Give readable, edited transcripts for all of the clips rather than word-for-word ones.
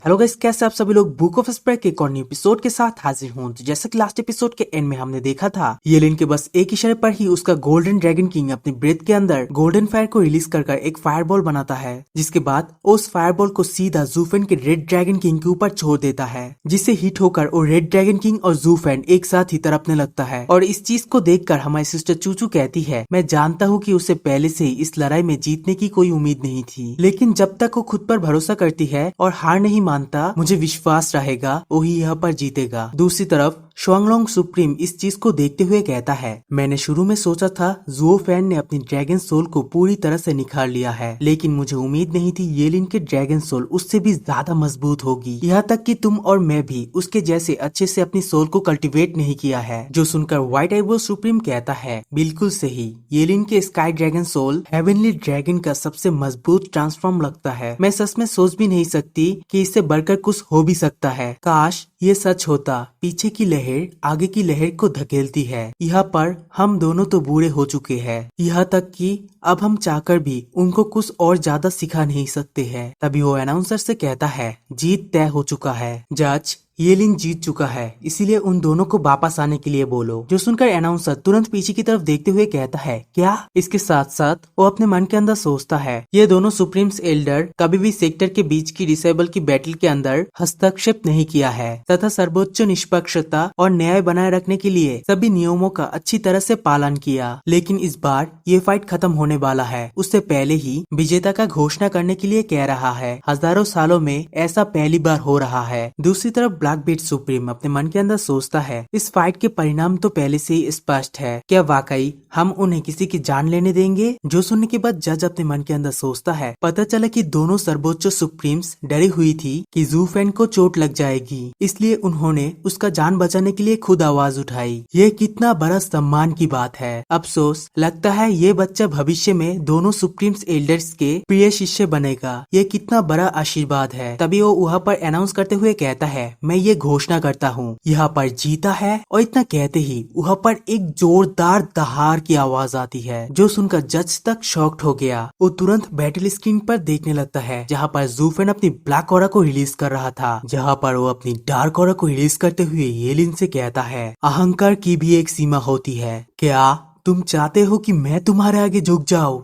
Hello guys, कैसे आप सभी लोग बुक ऑफ स्प्रे के एक और न्यू एपिसोड के साथ हाजिर हूँ। तो जैसे कि लास्ट एपिसोड के एंड में हमने देखा था, येलिन के बस एक इशारे पर ही उसका गोल्डन ड्रैगन किंग अपनी ब्रेथ के अंदर गोल्डन फायर को रिलीज कर एक फायरबॉल बनाता है, जिसके बाद उस फायरबॉल को सीधा ज़ूफेन के रेड ड्रैगन किंग के ऊपर छोड़ देता है, जिससे हिट होकर वो रेड ड्रैगन किंग और ज़ूफेन एक साथ ही तड़पने लगता है। और इस चीज को देखकर हमारी सिस्टर चूचू कहती है, मैं जानता हूँ कि उसे पहले से ही इस लड़ाई में जीतने की कोई उम्मीद नहीं थी, लेकिन जब तक वो खुद पर भरोसा करती है और हार नहीं मानता, मुझे विश्वास रहेगा वही यहाँ पर जीतेगा। दूसरी तरफ शुआंगलोंग सुप्रीम इस चीज को देखते हुए कहता है, मैंने शुरू में सोचा था ज़ुओफेन ने अपनी ड्रैगन सोल को पूरी तरह से निखार लिया है, लेकिन मुझे उम्मीद नहीं थी येलिन के ड्रैगन सोल उससे भी ज्यादा मजबूत होगी। यहाँ तक कि तुम और मैं भी उसके जैसे अच्छे से अपनी सोल को कल्टीवेट नहीं किया है। जो सुनकर व्हाइट आईब्रो सुप्रीम कहता है, बिल्कुल सही, येलिन के sky dragon soul heavenly dragon का सबसे मजबूत ट्रांसफॉर्म लगता है। मैं सच में सोच भी नहीं सकती कि इससे बढ़कर कुछ हो भी सकता है। काश ये सच होता। पीछे की लहर आगे की लहर को धकेलती है। यहाँ पर हम दोनों तो बूढ़े हो चुके हैं, यहाँ तक कि अब हम चाहकर भी उनको कुछ और ज्यादा सिखा नहीं सकते हैं। तभी वो अनाउंसर से कहता है, जीत तय हो चुका है जज, येलिन जीत चुका है, इसीलिए उन दोनों को वापस आने के लिए बोलो। जो सुनकर अनाउंसर तुरंत पीछे की तरफ देखते हुए कहता है, क्या? इसके साथ साथ वो अपने मन के अंदर सोचता है, ये दोनों सुप्रीम्स एल्डर कभी भी सेक्टर के बीच की डिसेबल की बैटल के अंदर हस्तक्षेप नहीं किया है तथा सर्वोच्च निष्पक्षता और न्याय बनाए रखने के लिए सभी नियमों का अच्छी तरह से पालन किया। लेकिन इस बार ये फाइट खत्म होने वाला है, उससे पहले ही विजेता का घोषणा करने के लिए कह रहा है। हजारों सालों में ऐसा पहली बार हो रहा है। दूसरी तरफ ब्लैकबीट सुप्रीम अपने मन के अंदर सोचता है, इस फाइट के परिणाम तो पहले से ही स्पष्ट है, क्या वाकई हम उन्हें किसी की जान लेने देंगे? जो सुनने के बाद जज अपने मन के अंदर सोचता है, पता चला कि दोनों सर्वोच्च सुप्रीम्स डरी हुई थी कि ज़ूफेन को चोट लग जाएगी, इसलिए उन्होंने उसका जान बचाने के लिए खुद आवाज उठाई। ये कितना बड़ा सम्मान की बात है। अफसोस, लगता है ये बच्चा भविष्य में दोनों सुप्रीम्स एल्डर्स के प्रिय शिष्य बनेगा। ये कितना बड़ा आशीर्वाद है। तभी वो वहाँ पर अनाउंस करते हुए कहता है, मैं ये घोषणा करता हूँ, यहाँ पर जीता है। और इतना कहते ही वहाँ पर एक जोरदार दहाड़ की आवाज आती है, जो सुनकर जज तक शॉक्ड हो गया। वो तुरंत बैटल स्क्रीन पर देखने लगता है, जहाँ पर ज़ूफेन अपनी ब्लैक ऑरा को रिलीज कर रहा था, जहाँ पर वो अपनी डार्क ऑरा को रिलीज करते हुए येलिन से कहता है, अहंकार की भी एक सीमा होती है, क्या तुम चाहते हो कि मैं तुम्हारे आगे झुक जाऊं?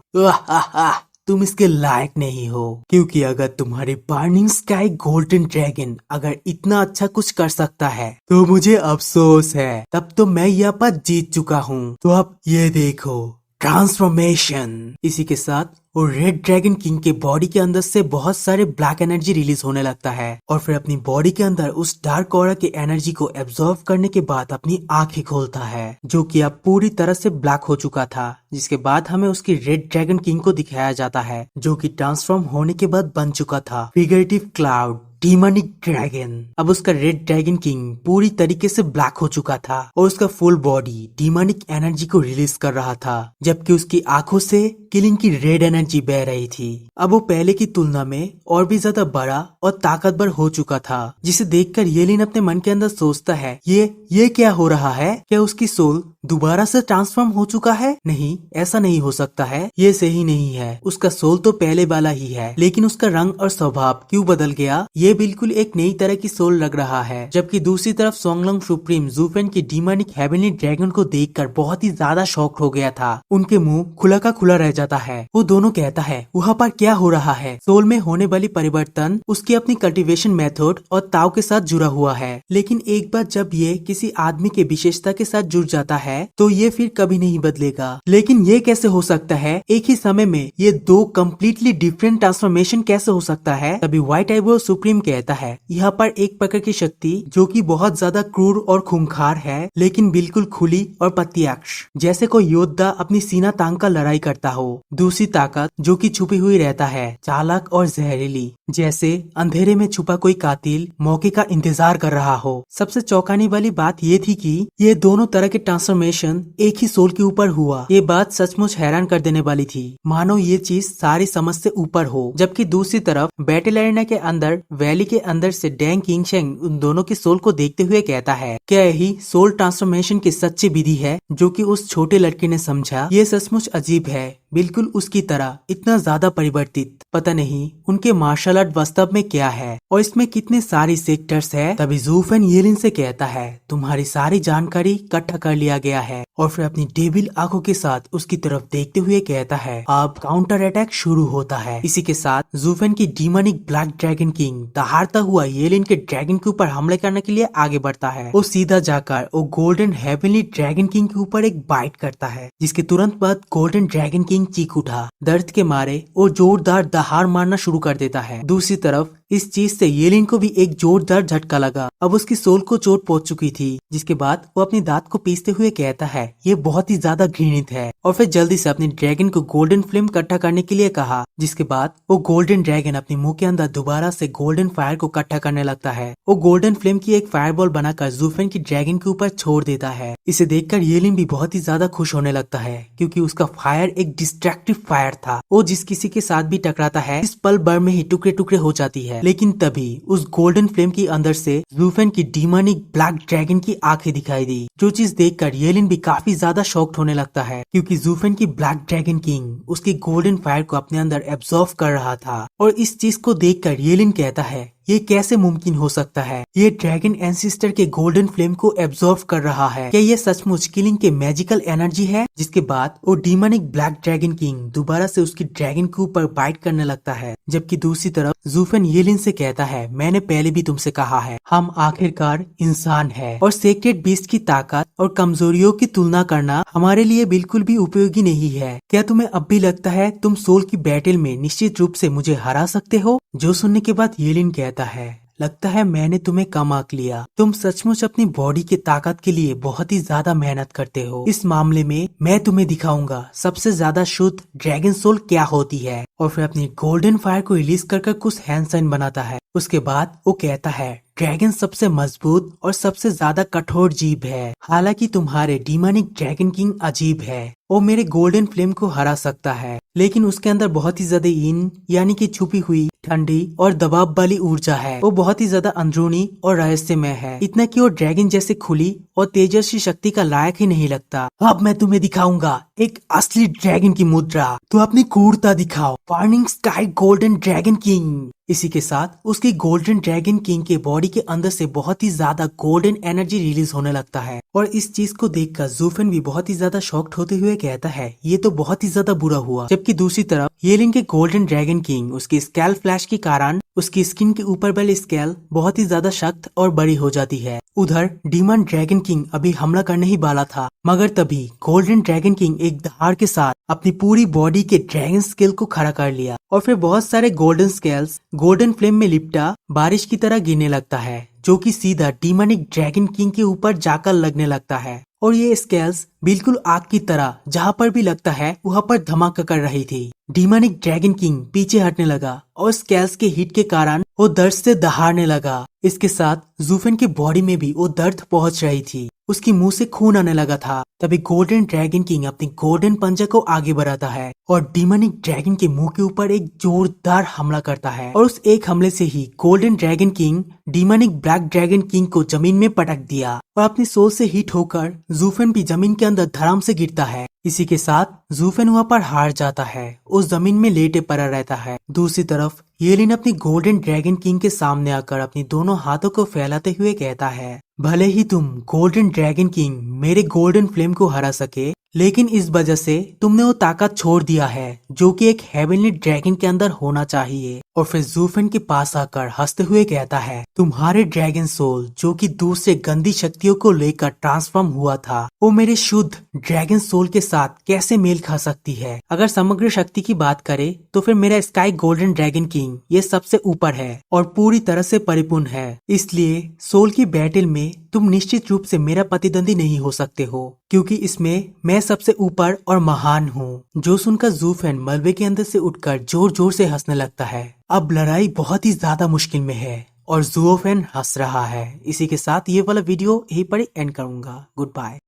तुम इसके लायक नहीं हो, क्योंकि अगर तुम्हारे बर्निंग स्काई गोल्डन ड्रैगन अगर इतना अच्छा कुछ कर सकता है तो मुझे अफसोस है, तब तो मैं यहाँ पर जीत चुका हूँ। तो अब ये देखो, ट्रांसफॉर्मेशन। इसी के साथ वो रेड ड्रैगन किंग के बॉडी के अंदर से बहुत सारे ब्लैक एनर्जी रिलीज होने लगता है, और फिर अपनी बॉडी के अंदर उस डार्क ऑरा के एनर्जी को एब्जॉर्व करने के बाद अपनी आंखें खोलता है, जो कि अब पूरी तरह से ब्लैक हो चुका था। जिसके बाद हमें उसकी रेड ड्रैगन किंग को दिखाया जाता है, जो कि ट्रांसफॉर्म होने के बाद बन चुका था फिगरेटिव क्लाउड डीमोनिक ड्रैगन। अब उसका रेड ड्रैगन किंग पूरी तरीके से ब्लैक हो चुका था और उसका फुल बॉडी डीमोनिक एनर्जी को रिलीज कर रहा था, जबकि उसकी आंखों से किलिंग की रेड एनर्जी बह रही थी। अब वो पहले की तुलना में और भी ज्यादा बड़ा और ताकतवर हो चुका था, जिसे देखकर येलिन अपने मन के अंदर सोचता है, ये क्या हो रहा है? क्या उसकी सोल दोबारा से ट्रांसफॉर्म हो चुका है? नहीं, ऐसा नहीं हो सकता है, ये सही नहीं है। उसका सोल तो पहले वाला ही है, लेकिन उसका रंग और स्वभाव क्यों बदल गया? ये बिल्कुल एक नई तरह की सोल लग रहा है। जबकि दूसरी तरफ शुआंगलोंग सुप्रीम ज़ूफेन की डीमोनिक हेवनली ड्रैगन को देखकर बहुत ही ज्यादा शॉक हो गया था। उनके मुंह खुला का खुला रह जाता है। वो दोनों कहता है, वहाँ पर क्या हो रहा है? सोल में होने वाली परिवर्तन उसकी अपनी कल्टीवेशन मेथड और ताव के साथ जुड़ा हुआ है, लेकिन एक बार जब ये किसी आदमी के विशेषता के साथ जुड़ जाता है तो ये फिर कभी नहीं बदलेगा। लेकिन ये कैसे हो सकता है? एक ही समय में ये दो कम्प्लीटली डिफरेंट ट्रांसफॉर्मेशन कैसे हो सकता है? तभी व्हाइट आईब्रो सुप्रीम कहता है, यहाँ पर एक प्रकार की शक्ति जो कि बहुत ज्यादा क्रूर और खूंखार है, लेकिन बिल्कुल खुली और प्रत्यक्ष, जैसे कोई योद्धा अपनी सीना तांग कर लड़ाई करता हो। दूसरी ताकत जो कि छुपी हुई रहता है, चालाक और जहरीली, जैसे अंधेरे में छुपा कोई कातिल मौके का इंतजार कर रहा हो। सबसे चौंकाने वाली बात ये थी कि ये दोनों तरह के ट्रांसफॉर्मेशन ट्रांसफॉर्मेशन एक ही सोल के ऊपर हुआ। ये बात सचमुच हैरान कर देने वाली थी, मानो ये चीज सारी समझ से ऊपर हो। जबकि दूसरी तरफ बैटल एरिना के अंदर वैली के अंदर से डैंग किंगशेंग उन दोनों के सोल को देखते हुए कहता है, क्या यही सोल ट्रांसफॉर्मेशन की सच्ची विधि है जो कि उस छोटे लड़के ने समझा? ये सचमुच अजीब है, बिल्कुल उसकी तरह इतना ज्यादा परिवर्तित। पता नहीं उनके मार्शल आर्ट वास्तव में क्या है और इसमें कितने सारी सेक्टर्स है। तभी जू फेन येलिन से कहता है, तुम्हारी सारी जानकारी इकट्ठा कर लिया गया है, और फिर अपनी डेविल आंखों के साथ उसकी तरफ देखते हुए कहता है, अब काउंटर अटैक शुरू होता है। इसी के साथ जू फेन की डीमोनिक ब्लैक ड्रैगन किंग दहाड़ता हुआ येलिन के ड्रैगन के ऊपर हमले करने के लिए आगे बढ़ता है। वो सीधा जाकर वो गोल्डन हेवनली ड्रैगन किंग के ऊपर एक बाइट करता है, जिसके तुरंत बाद गोल्डन ड्रैगन किंग चीख उठा। दर्द के मारे वो जोरदार दहाड़ मारना शुरू कर देता है। दूसरी तरफ इस चीज से येलिन को भी एक जोरदार झटका लगा। अब उसकी सोल को चोट पहुंच चुकी थी, जिसके बाद वो अपनी दांत को पीसते हुए कहता है, ये बहुत ही ज्यादा घृणित है, और फिर जल्दी से अपने ड्रैगन को गोल्डन फ्लेम इकट्ठा करने के लिए कहा। जिसके बाद वो गोल्डन ड्रैगन अपने मुंह के अंदर दोबारा से गोल्डन फायर को इकट्ठा करने लगता है। वो गोल्डन फ्लेम की एक फायरबॉल बनाकर जू फेन की ड्रैगन के ऊपर छोड़ देता है। इसे देखकर येलिन भी बहुत ही ज्यादा खुश होने लगता है, क्योंकि उसका फायर एक डिस्ट्रक्टिव फायर था। वो जिस किसी के साथ भी टकराता है इस पल भर में ही टुकड़े टुकड़े हो जाती है। लेकिन तभी उस गोल्डन फ्लेम के अंदर से जू फेन की डीमोनिक ब्लैक ड्रैगन की आंखें दिखाई दी, जो चीज देखकर येलिन भी काफी ज्यादा शॉक्ड होने लगता है, क्योंकि जू फेन की ब्लैक ड्रैगन किंग उसकी गोल्डन फायर को अपने अंदर एब्जॉर्व कर रहा था। और इस चीज को देखकर येलिन कहता है, ये कैसे मुमकिन हो सकता है? ये ड्रैगन एंसिस्टर के गोल्डन फ्लेम को एब्जॉर्व कर रहा है। क्या ये सचमुच किलिंग के मैजिकल एनर्जी है? जिसके बाद वो डीमोनिक ब्लैक ड्रैगन किंग दोबारा से उसकी ड्रैगन के ऊपर बाइट करने लगता है। जबकि दूसरी तरफ जू फेन येलिन से कहता है, मैंने पहले भी तुमसे कहा है, हम आखिरकार इंसान है, और सेक्रेड बीस्ट की ताकत और कमजोरियों की तुलना करना हमारे लिए बिल्कुल भी उपयोगी नहीं है। क्या तुम्हें अब भी लगता है तुम सोल की बैटल में निश्चित रूप से मुझे हरा सकते हो? जो सुनने के बाद येलिन कहता है, लगता है मैंने तुम्हें कम आंक लिया। तुम सचमुच अपनी बॉडी की ताकत के लिए बहुत ही ज्यादा मेहनत करते हो। इस मामले में मैं तुम्हें दिखाऊंगा सबसे ज्यादा शुद्ध ड्रैगन सोल क्या होती है। और फिर अपनी गोल्डन फायर को रिलीज कर कुछ हैंड साइन बनाता है। उसके बाद वो कहता है, ड्रैगन सबसे मजबूत और सबसे ज्यादा कठोर जीव है। हालांकि तुम्हारे डीमोनिक ड्रैगन किंग अजीब है, वो मेरे गोल्डन फ्लेम को हरा सकता है, लेकिन उसके अंदर बहुत ही ज्यादा इन यानी कि छुपी हुई ठंडी और दबाव वाली ऊर्जा है। वो बहुत ही ज्यादा अंदरूनी और रहस्यमय है, इतना कि वो ड्रैगन जैसे खुली और तेजस्वी शक्ति का लायक ही नहीं लगता। अब मैं तुम्हें दिखाऊंगा एक असली ड्रैगन की मुद्रा, तो अपनी क्रूरता दिखाओ, burning sky golden dragon king. इसी के साथ उसकी गोल्डन ड्रैगन किंग के बॉडी के अंदर से बहुत ही ज्यादा गोल्डन एनर्जी रिलीज होने लगता है। और इस चीज को देखकर जू फेन भी बहुत ही ज्यादा शॉक्ड होते हुए कहता है, ये तो बहुत ही ज्यादा बुरा हुआ। जबकि दूसरी तरफ येलिन के गोल्डन ड्रैगन किंग उसकी स्केल फ्लैश के कारण उसकी स्किन के ऊपर वाली स्केल बहुत ही ज्यादा सख्त और बड़ी हो जाती है। उधर डीमन ड्रैगन किंग अभी हमला करने ही वाला था, मगर तभी गोल्डन ड्रैगन किंग एक दहाड़ के साथ अपनी पूरी बॉडी के ड्रैगन स्केल को खड़ा कर लिया, और फिर बहुत सारे गोल्डन स्केल्स गोल्डन फ्लेम में लिपटा बारिश की तरह गिरने लगता है, जो कि सीधा डीमोनिक ड्रैगन किंग के ऊपर जाकर लगने लगता है। और ये स्केल्स बिल्कुल आग की तरह जहाँ पर भी लगता है वहाँ पर धमाका कर रही थी। डीमोनिक ड्रैगन किंग पीछे हटने लगा और स्केल्स के हिट के कारण वो दर्द से दहाड़ने लगा। इसके साथ जू फेन की बॉडी में भी वो दर्द पहुंच रही थी, उसकी मुंह से खून आने लगा था। तभी गोल्डन ड्रैगन किंग अपनी गोल्डन पंजा को आगे बढ़ाता है और डीमोनिक ड्रैगन के मुंह के ऊपर एक जोरदार हमला करता है, और उस एक हमले से ही golden dragon king demonic black dragon king को जमीन में पटक दिया, और अपनी सोल से हिट होकर जू फेन भी जमीन के अंदर धड़ाम से गिरता है। इसी के साथ जू फेन वहाँ पर हार जाता है, उस जमीन में लेटे पड़ा रहता है। दूसरी तरफ येलिन अपनी गोल्डन ड्रैगन किंग के सामने आकर अपनी दोनों हाथों को फैलाते हुए कहता है, भले ही तुम गोल्डन ड्रैगन किंग मेरे गोल्डन फ्लेम को हरा सके, लेकिन इस वजह से तुमने वो ताकत छोड़ दिया है जो कि एक हेवनली ड्रैगन के अंदर होना चाहिए। और फिर जू फेन के पास आकर हंसते हुए कहता है, तुम्हारे ड्रैगन सोल जो कि दूसरे गंदी शक्तियों को लेकर ट्रांसफॉर्म हुआ था, वो मेरे शुद्ध ड्रैगन सोल के साथ कैसे मेल खा सकती है? अगर समग्र शक्ति की बात करें तो फिर मेरा स्काई गोल्डन ड्रैगन किंग ये सबसे ऊपर है और पूरी तरह से परिपूर्ण है। इसलिए सोल की बैटल में तुम निश्चित रूप से मेरा प्रतिद्वंदी नहीं हो सकते हो, क्योंकि इसमें मैं सबसे ऊपर और महान हूँ। जो सुनकर जू फेन मलबे के अंदर से उठकर जोर जोर से हंसने लगता है। अब लड़ाई बहुत ही ज्यादा मुश्किल में है और जू फेन हंस रहा है। इसी के साथ ये वाला वीडियो यहीं पर एंड करूंगा। Good bye.